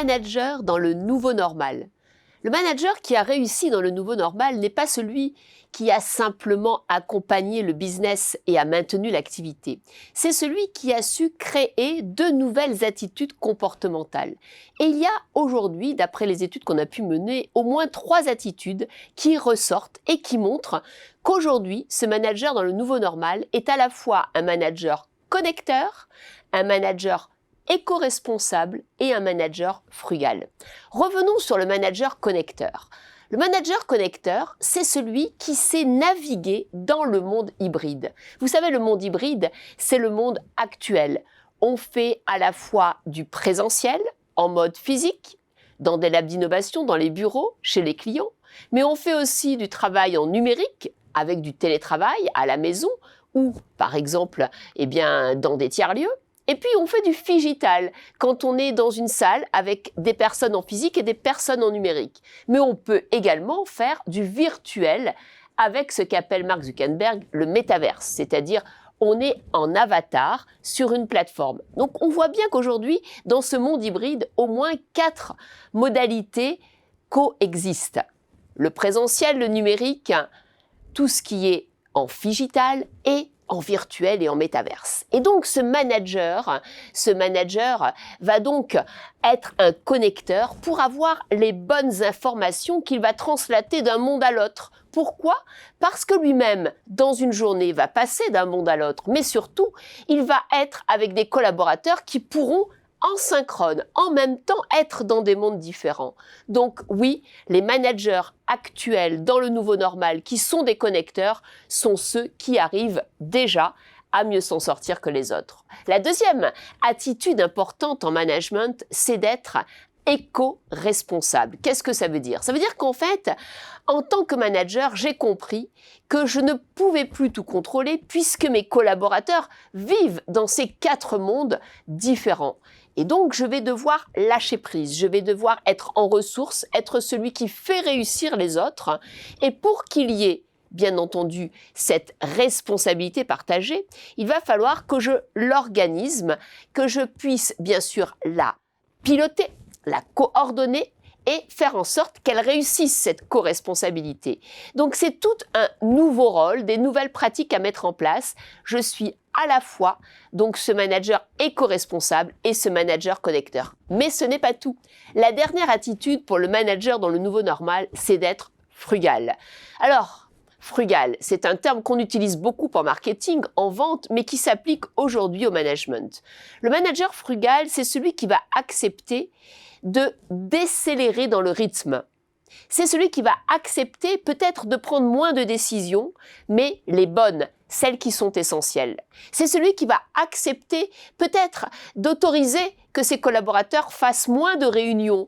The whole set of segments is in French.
manager dans le nouveau normal. Le manager qui a réussi dans le nouveau normal n'est pas celui qui a simplement accompagné le business et a maintenu l'activité. C'est celui qui a su créer de nouvelles attitudes comportementales. Et il y a aujourd'hui, d'après les études qu'on a pu mener, au moins 3 attitudes qui ressortent et qui montrent qu'aujourd'hui, ce manager dans le nouveau normal est à la fois un manager connecteur, un manager éco-responsable et un manager frugal. Revenons sur le manager connecteur. Le manager connecteur, c'est celui qui sait naviguer dans le monde hybride. Vous savez, le monde hybride, c'est le monde actuel. On fait à la fois du présentiel, en mode physique, dans des labs d'innovation, dans les bureaux, chez les clients, mais on fait aussi du travail en numérique, avec du télétravail à la maison, ou par exemple, dans des tiers-lieux. Et puis, on fait du phygital, quand on est dans une salle avec des personnes en physique et des personnes en numérique. Mais on peut également faire du virtuel avec ce qu'appelle Mark Zuckerberg le métaverse, c'est-à-dire on est en avatar sur une plateforme. Donc, on voit bien qu'aujourd'hui, dans ce monde hybride, au moins 4 modalités coexistent. Le présentiel, le numérique, tout ce qui est en phygital et en virtuel et en métaverse. Et donc ce manager va donc être un connecteur pour avoir les bonnes informations qu'il va translater d'un monde à l'autre. Pourquoi ? Parce que lui-même, dans une journée, va passer d'un monde à l'autre, mais surtout, il va être avec des collaborateurs qui pourront en synchrone, en même temps être dans des mondes différents. Donc oui, les managers actuels dans le nouveau normal qui sont des connecteurs sont ceux qui arrivent déjà à mieux s'en sortir que les autres. La deuxième attitude importante en management, c'est d'être éco-responsable. Qu'est-ce que ça veut dire ? Ça veut dire qu'en fait, en tant que manager, j'ai compris que je ne pouvais plus tout contrôler puisque mes collaborateurs vivent dans ces 4 mondes différents. Et donc, je vais devoir lâcher prise, je vais devoir être en ressources, être celui qui fait réussir les autres. Et pour qu'il y ait, bien entendu, cette responsabilité partagée, il va falloir que je l'organise, que je puisse, bien sûr, la piloter, la coordonner et faire en sorte qu'elle réussisse cette co-responsabilité. Donc c'est tout un nouveau rôle, des nouvelles pratiques à mettre en place. Je suis à la fois donc ce manager éco-responsable et ce manager connecteur. Mais ce n'est pas tout. La dernière attitude pour le manager dans le nouveau normal, c'est d'être frugal. Alors, frugal, c'est un terme qu'on utilise beaucoup en marketing, en vente, mais qui s'applique aujourd'hui au management. Le manager frugal, c'est celui qui va accepter de décélérer dans le rythme. C'est celui qui va accepter peut-être de prendre moins de décisions, mais les bonnes, celles qui sont essentielles. C'est celui qui va accepter peut-être d'autoriser que ses collaborateurs fassent moins de réunions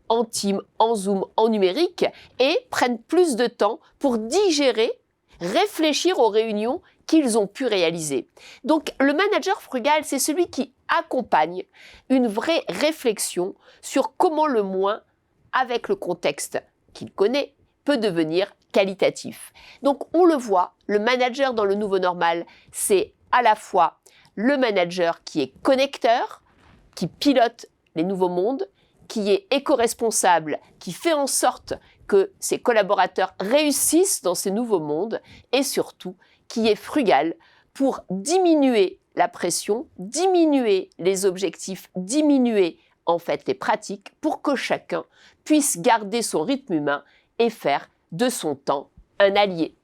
en team, en Zoom, en numérique et prennent plus de temps pour digérer, réfléchir aux réunions qu'ils ont pu réaliser. Donc le manager frugal, c'est celui qui accompagne une vraie réflexion sur comment le moins, avec le contexte qu'il connaît, peut devenir qualitatif. Donc on le voit, le manager dans le nouveau normal, c'est à la fois le manager qui est connecteur, qui pilote les nouveaux mondes, qui est éco-responsable, qui fait en sorte que ses collaborateurs réussissent dans ces nouveaux mondes et surtout qui est frugal pour diminuer la pression, diminuer les objectifs, diminuer en fait les pratiques pour que chacun puisse garder son rythme humain et faire de son temps un allié.